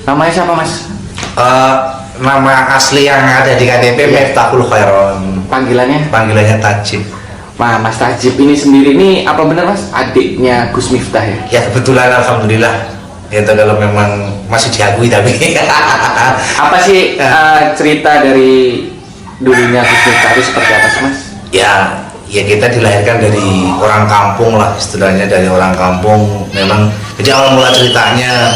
Namanya siapa Mas? Eh, Nama asli yang ada di KTP Miftahul Khairon. Panggilannya Tajib. Nah, Mas Tajib ini sendiri ini apa benar Mas? Adiknya Gus Miftah ya? Ya kebetulan alhamdulillah. Ya kalau memang masih diakui tapi. Apa sih cerita dari dulunya Gus Miftah itu seperti apa sih Mas? Ya kita dilahirkan dari orang kampung lah, istilahnya dari orang kampung. Memang jadi awal mula ceritanya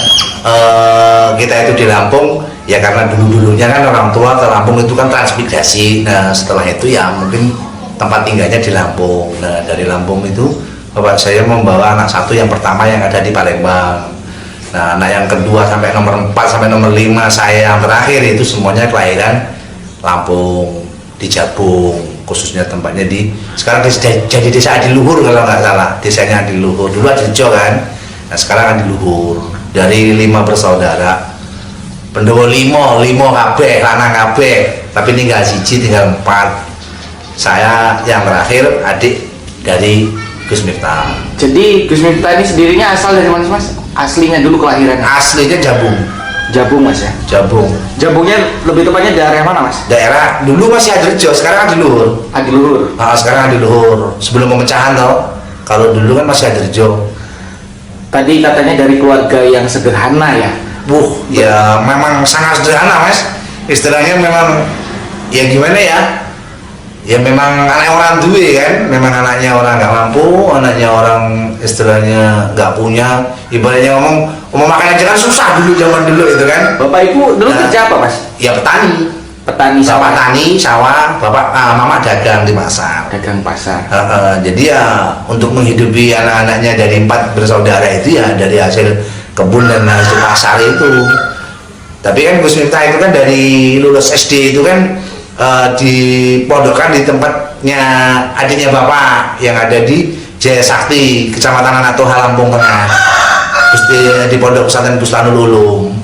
kita itu di Lampung ya karena dulunya kan orang tua ke Lampung itu kan transmigrasi. Nah setelah itu ya mungkin tempat tinggalnya di Lampung. Nah dari Lampung itu bapak saya membawa anak satu yang pertama yang ada di Palembang. Nah anak yang kedua sampai nomor 4 sampai nomor 5 saya yang terakhir itu semuanya kelahiran Lampung di Jabung, khususnya tempatnya di sekarang jadi desa Adiluhur kalau nggak salah, desanya Adiluhur dulu Adirejo kan. Nah sekarang Adiluhur. Dari 5 bersaudara Pendowo 5 kabeh lanang kabeh tapi tinggal siji tinggal 4. Saya yang terakhir adik dari Gus Miftah. Jadi Gus Miftah ini sendirinya asal dari mana Mas? Aslinya dulu kelahirannya? Aslinya Jabung Mas ya? Jabung. Jabungnya lebih tepatnya daerah mana Mas? Daerah dulu masih Adirejo, sekarang Adiluhur. Sekarang Adiluhur. Sebelum pemecahan toh. Kalau dulu kan masih Adirejo. Tadi katanya dari keluarga yang sederhana ya? Ya memang sangat sederhana Mas. Istilahnya memang ya gimana ya? Ya memang anak orang duwe kan, memang anaknya orang nggak mampu, anaknya orang istilahnya nggak punya. Ibaratnya ngomong makan aja kan susah dulu zaman dulu itu kan. Bapak ibu dulu kerja apa Mas? Ya petani sawah. Petani sawah, bapak mama dagang di pasar. Dagang pasar. Jadi ya untuk menghidupi anak-anaknya dari 4 bersaudara itu ya dari hasil kebun dan hasil pasar itu. Tapi kan Gus Miftah itu kan dari lulus SD itu kan dipondokkan di tempatnya adiknya bapak yang ada di Jaya Sakti, Kecamatan Anak Toha, Lampung Tengah. Terus di Pondok Pesantren Bustanul Ulum.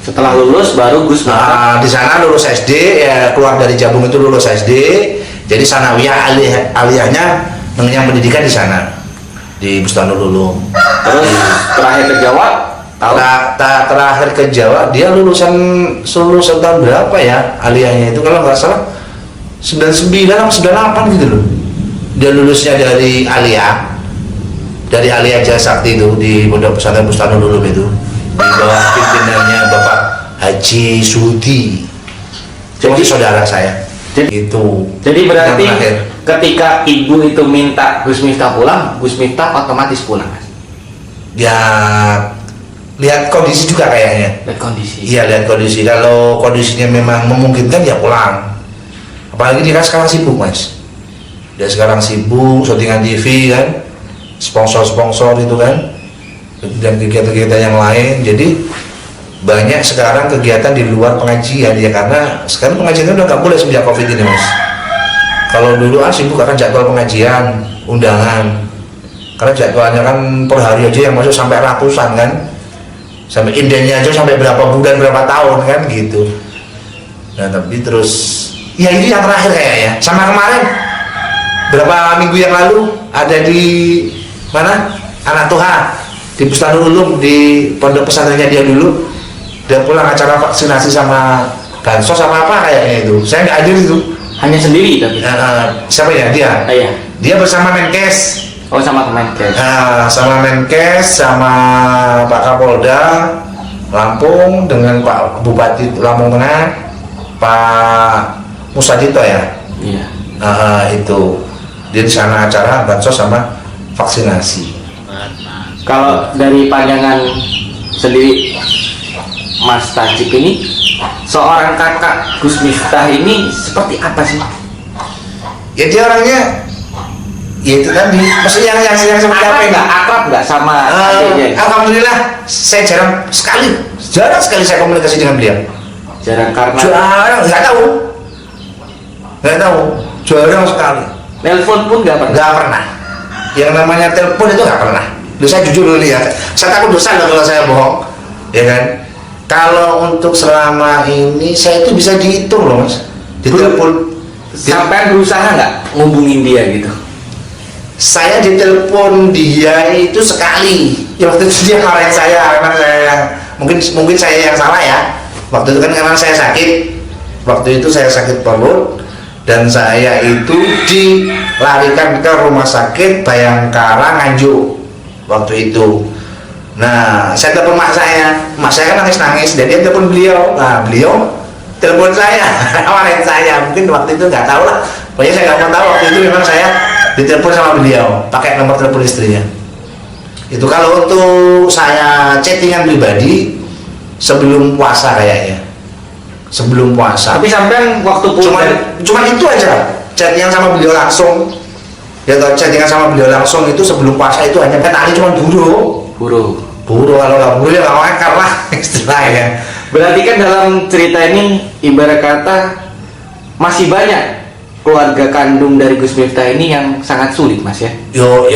Setelah lulus baru Gus Miftah di sana lulus SD ya, keluar dari Jabung itu lulus SD, jadi sanawiyah aliyahnya mengenyam pendidikan di sana di Bustanul Ulum. Terus terakhir ke Jawa terakhir ke Jawa dia lulusan tahun berapa ya aliyahnya itu kalau nggak salah 99 atau 98 gitu loh. Dia lulusnya dari aliyah Jaya Sakti itu di Pondok Pesantren Bustanul Ulum itu di bawah pimpinannya Bapak Haji Sudi. Jadi saudara saya. Jadi berarti ketika ibu itu minta Gus Miftah pulang, Gus Miftah otomatis pulang Mas? Ya lihat kondisi juga kayaknya. Lihat kondisi. Iya lihat kondisi. Kalau kondisinya memang memungkinkan ya pulang. Apalagi dia kan sekarang sibuk Mas. Dia sekarang sibuk syutingan TV kan, sponsor itu kan, dan kegiatan-kegiatan yang lain. Jadi banyak sekarang kegiatan di luar pengajian ya, karena sekarang pengajian udah nggak boleh semenjak COVID ini Mas. Kalau dulu sibuk akan jadwal pengajian, undangan, karena jadwalnya kan per hari aja yang masuk sampai ratusan kan, sampai indennya aja sampai berapa bulan berapa tahun kan gitu. Nah tapi terus ya ini yang terakhir kayaknya. Sama kemarin berapa minggu yang lalu ada di mana Anak Toha di Bustanul Ulum di pondok pesantrennya dia dulu. Dia pulang acara vaksinasi sama bansos sama apa kayaknya itu. Saya nggak hadir itu. Hanya sendiri tapi. Siapa ya dia? Iya. Dia bersama Menkes. Oh sama Menkes. Sama Menkes sama Pak Kapolda Lampung dengan Pak Bupati Lampung Tengah Pak Musadito ya. Iya. Itu dia di sana acara bansos sama vaksinasi. Kalau dari pandangan sendiri Mas Tajib ini, seorang kakak Gus Miftah ini seperti apa sih? Ya dia orangnya ya itu tadi, maksudnya yang seperti apa ya? Akrab nggak sama adiknya? Alhamdulillah saya jarang sekali saya komunikasi dengan beliau. Jarang karena? Jarang, nggak tahu, jarang sekali. Telepon pun nggak pernah? Nggak pernah. Yang namanya telepon itu nggak pernah. Loh, saya jujur dulu ya, saya takut dosa loh kalau saya bohong, ya kan? Kalau untuk selama ini saya itu bisa dihitung loh Mas. Ditelepon. Sampai berusaha nggak ngubungin dia gitu? Saya ditelepon dia itu sekali. Ya waktu itu dia marahin saya karena saya mungkin saya yang salah ya. Waktu itu kan karena saya sakit, waktu itu saya sakit perut dan saya itu dilarikan ke rumah sakit Bayangkara Nganjuk waktu itu. Nah, saya telepon mak saya kan nangis-nangis, dan dia telepon beliau. Nah, beliau telepon saya, nawarin saya. Mungkin waktu itu nggak tahu lah. Pokoknya saya nggak mau tahu, waktu itu memang saya ditelepon sama beliau, pakai nomor telepon istrinya. Itu kalau untuk saya chattingan pribadi sebelum puasa kayaknya. Sebelum puasa. Tapi sampai waktu cuman itu aja. Chattingan sama beliau langsung. Ya toh, chattingan sama beliau langsung itu sebelum puasa itu hanya petani cuma buru kalau nggak buru ya nggak makan lah istilahnya. Berarti kan dalam cerita ini ibarat kata masih banyak keluarga kandung dari Gus Miftah ini yang sangat sulit, Mas ya? Yo,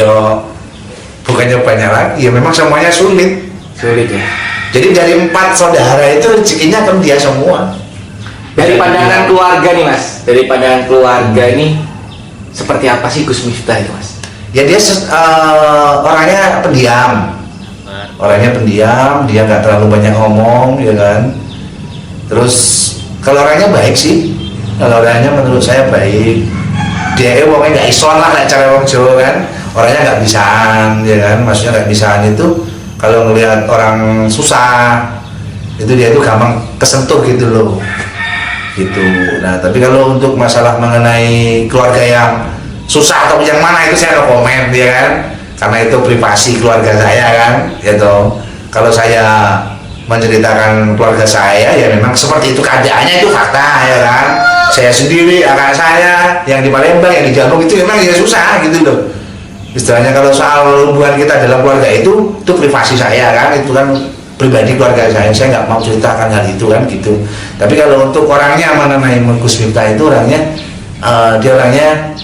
bukannya banyak lagi, ya memang semuanya sulit ya. Jadi dari 4 saudara itu rezekinya kan dia semua. Dari pandangan keluarga nih, Mas, dari pandangan keluarga ini seperti apa sih Gus Miftah itu, Mas? Ya dia orangnya pendiam, dia nggak terlalu banyak ngomong, ya kan. Terus kalau orangnya baik sih, kalau orangnya menurut saya baik. Dia orangnya nggak ison lah, kayak cara orang Jawa kan. Orangnya nggak bisaan, ya kan. Maksudnya nggak bisaan itu kalau ngelihat orang susah, itu dia itu gampang kesentuh gitu loh, gitu. Nah, tapi kalau untuk masalah mengenai keluarga yang susah atau yang mana itu saya no komen, ya kan. Karena itu privasi keluarga saya kan, gitu. Kalau saya menceritakan keluarga saya, ya memang seperti itu keadaannya, itu fakta, ya kan. Saya sendiri, kakak saya yang di Palembang, yang di Jambi itu memang ya susah gitu loh. Istilahnya kalau soal hubungan kita dalam keluarga itu privasi saya kan, itu kan pribadi keluarga saya nggak mau ceritakan hal itu kan gitu. Tapi kalau untuk orangnya mengenai Gus Miftah itu orangnya, dia orangnya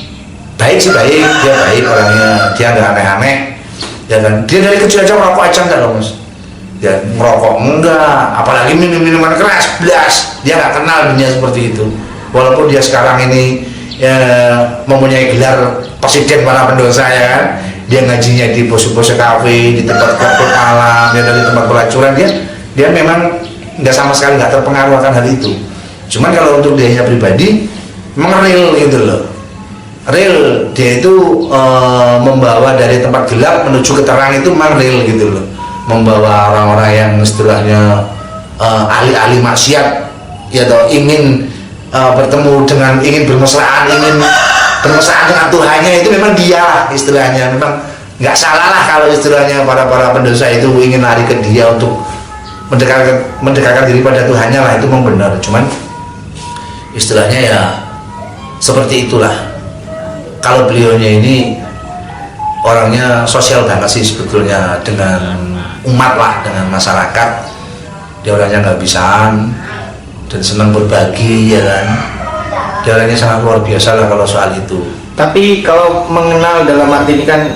baik sih, dia baik orangnya, dia nggak aneh-aneh, ya kan. Dia dari kecil aja merokok aja enggak loh, Mas. Ya merokok enggak, apalagi minuman keras, belas. Dia nggak kenal dunia seperti itu. Walaupun dia sekarang ini ya, mempunyai gelar presiden para pendosa, ya kan. Dia ngajinya di pos-pos kafe, di tempat klub alam, dia dari tempat pelacuran, dia memang nggak sama sekali nggak terpengaruh akan hal itu. Cuman kalau untuk dia pribadi, memang real gitu loh. Real, dia itu membawa dari tempat gelap menuju ke terang, itu memang real gitu loh. Membawa orang-orang yang istilahnya ahli-ahli maksiat, ya toh, ingin bertemu dengan, ingin bermesraan dengan Tuhannya, itu memang dia istilahnya. Memang nggak salah lah kalau istilahnya para pendosa itu ingin lari ke dia untuk mendekatkan diri pada Tuhannya lah, itu memang benar. Cuman istilahnya ya seperti itulah. Kalau beliaunya ini orangnya sosial banget sih sebetulnya dengan umat lah, dengan masyarakat. Dia orangnya nggak bisaan dan senang berbagi, ya kan. Dia orangnya sangat luar biasa lah kalau soal itu. Tapi kalau mengenal dalam arti ini kan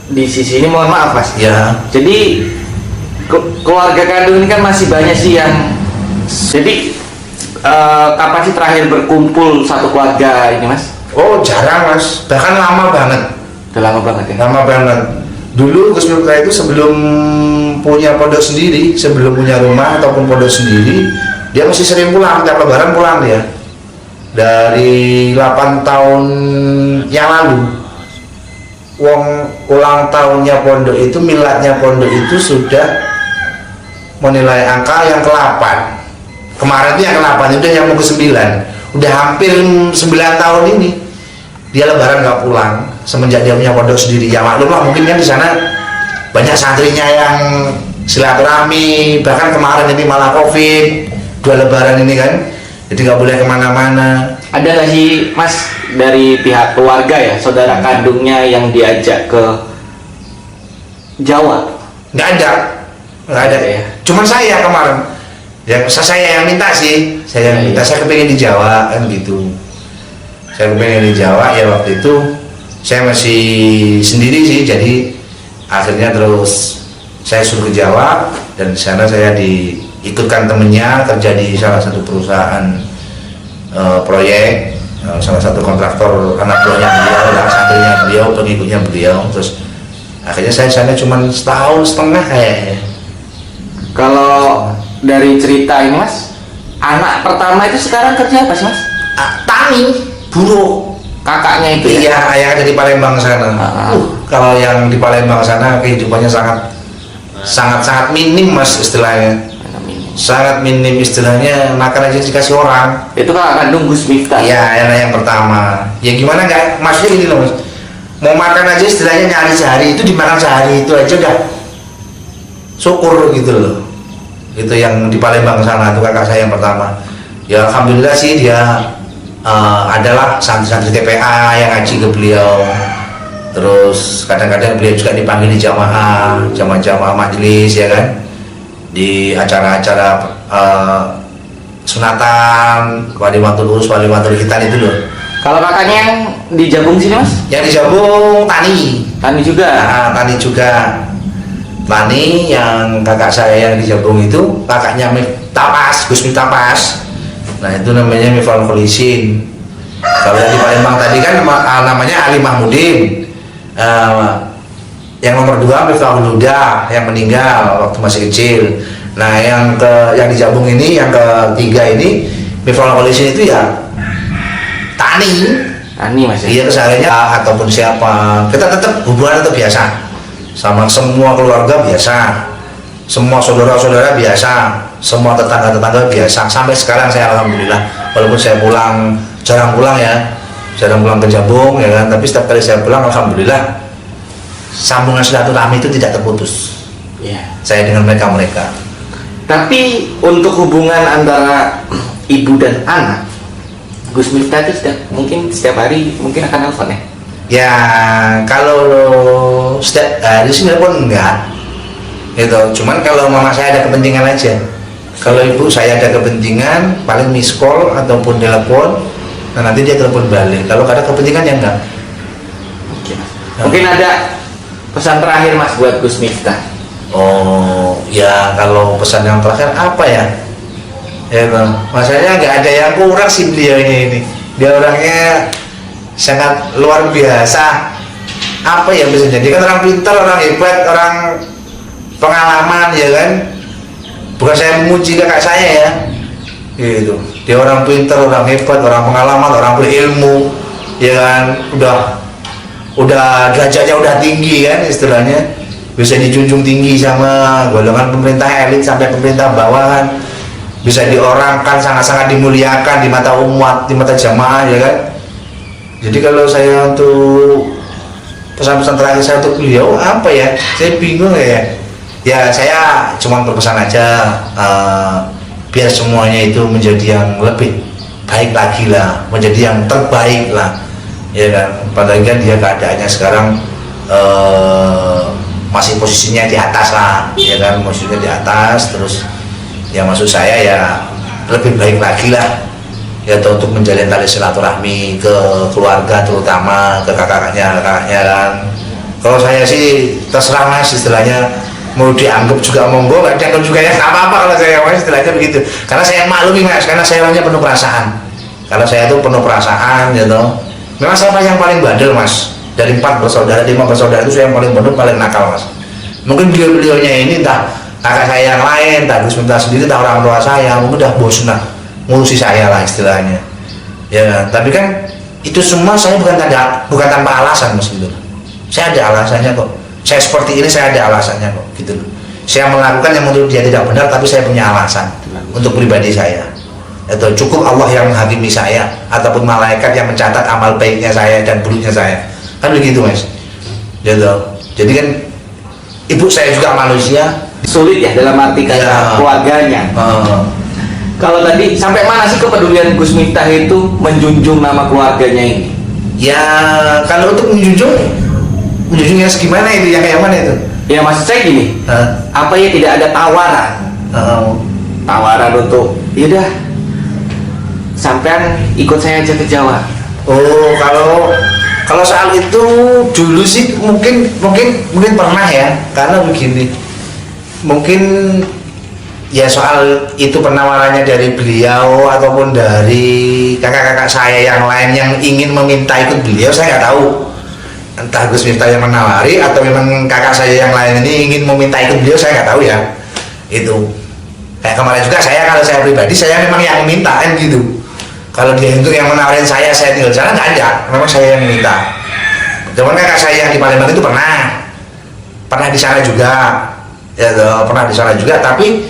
di sisi ini, mohon maaf, Mas ya, jadi keluarga kandung ini kan masih banyak sih yang, jadi kapan sih terakhir berkumpul satu keluarga ini, Mas? Oh jarang, Mas, bahkan lama banget. Udah lama banget ya? Lama banget. Dulu Gus Miftah itu sebelum punya pondok sendiri, sebelum punya rumah ataupun pondok sendiri, dia masih sering pulang, tiap lebaran pulang dia. Dari 8 tahun yang lalu, ulang tahunnya pondok itu, miladnya pondok itu sudah menilai angka yang ke-8. Kemarin itu yang ke-8, itu yang mau ke-9. Udah hampir 9 tahun ini dia lebaran nggak pulang semenjak dia punya pondok sendiri. Ya maklum lah, mungkin kan di sana banyak santrinya yang silaturahmi, bahkan kemarin ini malah COVID, 2 lebaran ini kan, jadi nggak boleh kemana-mana. Ada nggak sih, Mas, dari pihak keluarga ya, saudara kandungnya yang diajak ke Jawa? Nggak ada ya. Cuman saya kemarin, ya saya yang minta sih, saya yang minta, saya kepengen di Jawa kan gitu. Saya kepengen di Jawa, ya waktu itu saya masih sendiri sih, jadi akhirnya terus saya suruh ke Jawa, dan di sana saya diikutkan temennya kerja di salah satu perusahaan proyek, salah satu kontraktor, anak buahnya beliau, santrinya beliau, pengikutnya beliau. Terus akhirnya saya sana cuma 1,5 tahun kayaknya. Kalau dari cerita ini Mas, anak pertama itu sekarang kerja apa sih Mas? Tani, buruh. Kakaknya itu ya? Iya, yang ada di Palembang sana. Kalau yang di Palembang sana kehidupannya sangat minim Mas istilahnya. Sangat minim istilahnya, makan aja dikasih orang. Itu kakak kandung Gus Miftah. Iya, yang pertama. Ya gimana nggak? Maksudnya gini loh Mas. Mau makan aja istilahnya nyari sehari itu dimakan sehari itu aja udah syukur gitu loh. Itu yang di Palembang sana itu kakak saya yang pertama. Ya alhamdulillah sih dia adalah santri-santri TPA yang ngaji ke beliau. Terus kadang-kadang beliau juga dipanggil di jamaah majelis ya kan, di acara-acara sunatan, walimatul urus, walimatul khitan itu loh. Kalau kakaknya yang di Jabung sini Mas? Yang di Jabung tani juga. Nah, tani juga. Tani yang kakak saya yang di Jabung itu kakaknya Tapas, Gus Tapas. Nah itu namanya Mifal Kholisin. Kalau yang di Palembang tadi kan namanya Ali Mahmudin. Yang nomor 2 Miftahul Huda yang meninggal waktu masih kecil. Nah yang di Jabung ini yang ketiga ini Mifal Kholisin itu ya tani Mas ya? Iya kesehariannya ataupun siapa kita tetap hubungan tetap biasa sama semua keluarga biasa, semua saudara-saudara biasa, semua tetangga-tetangga biasa. Sampai sekarang saya alhamdulillah, walaupun saya jarang pulang ke Jabung ya kan, tapi setiap kali saya pulang alhamdulillah sambungan silaturahmi itu tidak terputus. Saya dengan mereka. Tapi untuk hubungan antara ibu dan anak, Gus Miftah itu mungkin setiap hari mungkin akan nelfon ya? Ya kalau setiap hari sih pun enggak gitu, cuman kalau mama saya ada kepentingan aja. Kalau ibu saya ada kepentingan paling miss call ataupun telepon, nah nanti dia telepon balik. Kalau ada kepentingan ya enggak. Mungkin ada pesan terakhir Mas buat Gus Miftah? Oh ya, kalau pesan yang terakhir apa ya? Ya maksudnya nggak ada yang kurang sih beliaunya ini. Dia orangnya sangat luar biasa. Apa ya bisa jadi kan orang pintar, orang hebat, orang pengalaman ya kan. Bukan saya memuji kakak saya ya, gitu. Dia orang pintar, orang hebat, orang pengalaman, orang berilmu, ya kan. Udah derajatnya udah tinggi kan istilahnya. Bisa dijunjung tinggi sama golongan pemerintah elit sampai pemerintah bawahan. Bisa diorangkan, sangat-sangat dimuliakan di mata umat, di mata jamaah ya kan. Jadi kalau saya untuk pesan-pesan terakhir saya untuk beliau apa ya, saya bingung ya saya cuma berpesan aja biar semuanya itu menjadi yang lebih baik lagi lah, menjadi yang terbaik lah ya kan. Padahal kan dia keadaannya sekarang masih posisinya di atas lah ya kan, posisinya di atas. Terus ya maksud saya ya lebih baik lagi lah ya untuk menjalin tali silaturahmi ke keluarga, terutama ke kakaknya kan. Kalau saya sih terserah Mas istilahnya, mau dianggap juga monggo, nggak dianggap juga ya nggak apa-apa kalau saya Mas istilahnya begitu. Karena saya maklumi Mas, karena saya orangnya penuh perasaan. Kalau saya itu penuh perasaan gitu. Memang saya yang paling bandel Mas. Dari 5 bersaudara itu saya yang paling bandel, paling nakal Mas. Mungkin beliau-beliaunya ini entah kakak saya yang lain, entah Gus Miftah sendiri, entah orang tua saya mungkin udah bosan lah ngurusi saya lah istilahnya ya. Tapi kan itu semua saya bukan tanpa alasan Mas gitu. Saya ada alasannya kok. Saya seperti ini saya ada alasannya kok gitu loh. Saya melakukan yang menurut dia tidak benar, tapi saya punya alasan untuk pribadi saya. Itu cukup Allah yang menghakimi saya ataupun malaikat yang mencatat amal baiknya saya dan buruknya saya. Kan begitu Mas. Gitu. Jadi kan ibu saya juga manusia. Sulit ya dalam arti kata keluarganya. Kalau tadi sampai mana sih kepedulian Gus Miftah itu menjunjung nama keluarganya ini? Ya kalau untuk menjunjungnya segimana itu, yang kayak mana itu? Ya maksud saya gini, apa ya tidak ada tawaran? Tawaran untuk, yaudah, sampean ikut saya aja ke Jawa. Oh kalau soal itu dulu sih mungkin pernah ya, karena begini, mungkin ya soal itu penawarannya dari beliau ataupun dari kakak-kakak saya yang lain yang ingin meminta ikut beliau, saya nggak tahu. Entah Gus Miftah yang menawari atau memang kakak saya yang lain ini ingin meminta ikut beliau, saya nggak tahu ya. itu. Kayak kemarin juga kalau saya pribadi saya memang yang minta kan gitu. Kalau dia itu yang menawarin saya tinggal di sana nggak ada, memang saya yang minta. Cuman kakak saya yang di Palembang itu pernah di sana juga, ya pernah di sana juga. Tapi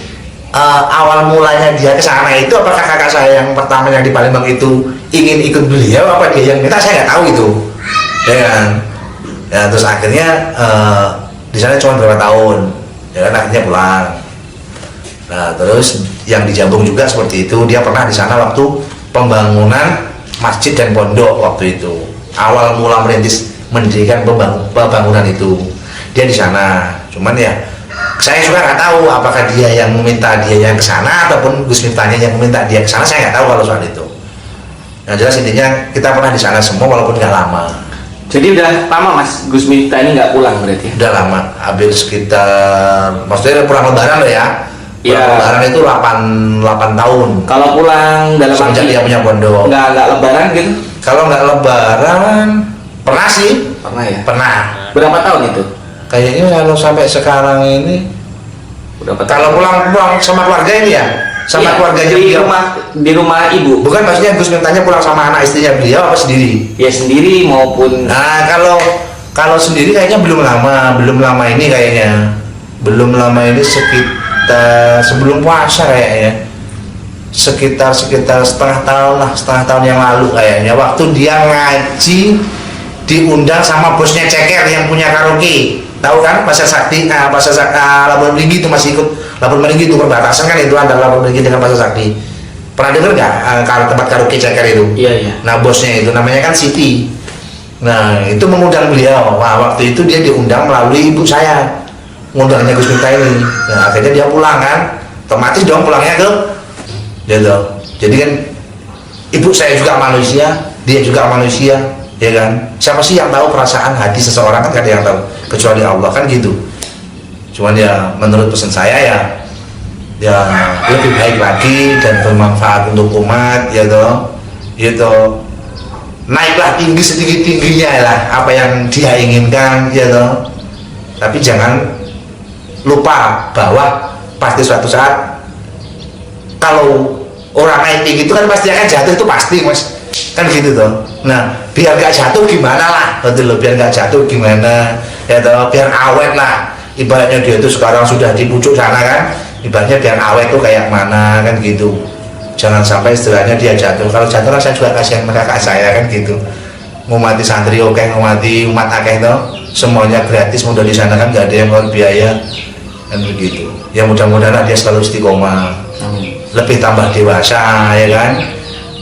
awal mulanya dia ke sana itu apakah kakak saya yang pertama yang di Palembang itu ingin ikut beliau, apa dia yang minta, saya nggak tahu itu, ya kan. Ya terus akhirnya di sana cuma beberapa tahun, ya kan, akhirnya pulang. Nah terus yang di Jambung juga seperti itu, dia pernah di sana waktu pembangunan masjid dan pondok waktu itu, awal mula mendirikan pembangunan itu, dia di sana. Cuman ya saya juga nggak tahu apakah dia yang meminta dia yang ke sana ataupun Gus Miftahnya yang meminta dia ke sana, saya nggak tahu kalau soal itu. Yang jelas intinya kita pernah di sana semua walaupun nggak lama. Jadi udah lama Mas Gus Miftah ini nggak pulang berarti? Udah lama, hampir sekitar, maksudnya pulang lebaran loh ya. Iya. Lebaran itu 8 tahun. Kalau pulang dalam Semenjak dia punya pondok. nggak lebaran gitu? Kalau nggak lebaran, pernah sih. Pernah ya? Pernah. Berapa tahun itu? Kayaknya kalau sampai sekarang ini, Berapa tahun? kalau pulang sama keluarga ini ya, sama Iya, keluarganya di beliau. rumah ibu. Bukan, maksudnya Gus Miftahnya pulang sama anak istrinya beliau apa sendiri? Ya sendiri maupun Nah kalau sendiri kayaknya belum lama ini kayaknya, belum lama ini sekitar sebelum puasa kayaknya, sekitar setengah tahun yang lalu kayaknya, waktu dia ngaji diundang sama bosnya Ceker yang punya karaoke, tahu kan, Pasar Sakti, Labuan Meringi itu masih ikut. Labuan Meringi itu perbatasan kan itu antara Labuan Meringi dengan Pasar Sakti. Pernah dengar nggak tempat karaoke Ceker itu? iya. Nah bosnya itu namanya kan Siti. Nah itu mengundang beliau. Wah, waktu itu dia diundang melalui ibu saya, ngundangnya Gus Miftah ini. Nah akhirnya dia pulang kan, otomatis dong pulangnya ke gitu. Jadi kan ibu saya juga manusia, dia juga manusia, ya kan. Siapa sih yang tahu perasaan hati seseorang, kan gak ada yang tahu kecuali Allah kan gitu. Cuman ya menurut pesan saya ya lebih baik lagi dan bermanfaat untuk umat, ya toh, gitu. Naiklah tinggi setinggi-tingginya lah apa yang dia inginkan, ya toh. Tapi jangan lupa bahwa pasti suatu saat kalau orang naik tinggi itu kan pasti akan jatuh, itu pasti Mas, kan gitu toh. Nah biar gak jatuh gimana lah, betul loh, biar gak jatuh gimana, ya toh, biar awet lah. Ibaratnya dia itu sekarang sudah di pucuk sana kan, ibaratnya biar awet tuh kayak mana kan gitu. Jangan sampai istilahnya dia jatuh. Kalau jatuh lah saya juga kasihan kakak saya kan gitu. Ngumati santri oke, ngumati umat akeh toh, semuanya gratis, mudah di sana kan, gak ada yang ngeluarin biaya kan begitu. Ya mudah-mudahan dia selalu istiqomah, lebih tambah dewasa, ya kan,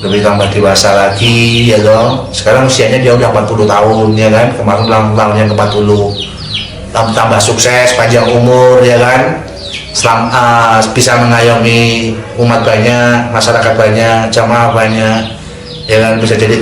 lebih tambah dewasa lagi, ya toh. Sekarang usianya dia udah 40 tahun, ya kan, kemarin ulang tahunnya ke 40. Tambah sukses, panjang umur, ya kan, bisa mengayomi umat banyak, masyarakat banyak, jamaah banyak, ya kan, bisa jadi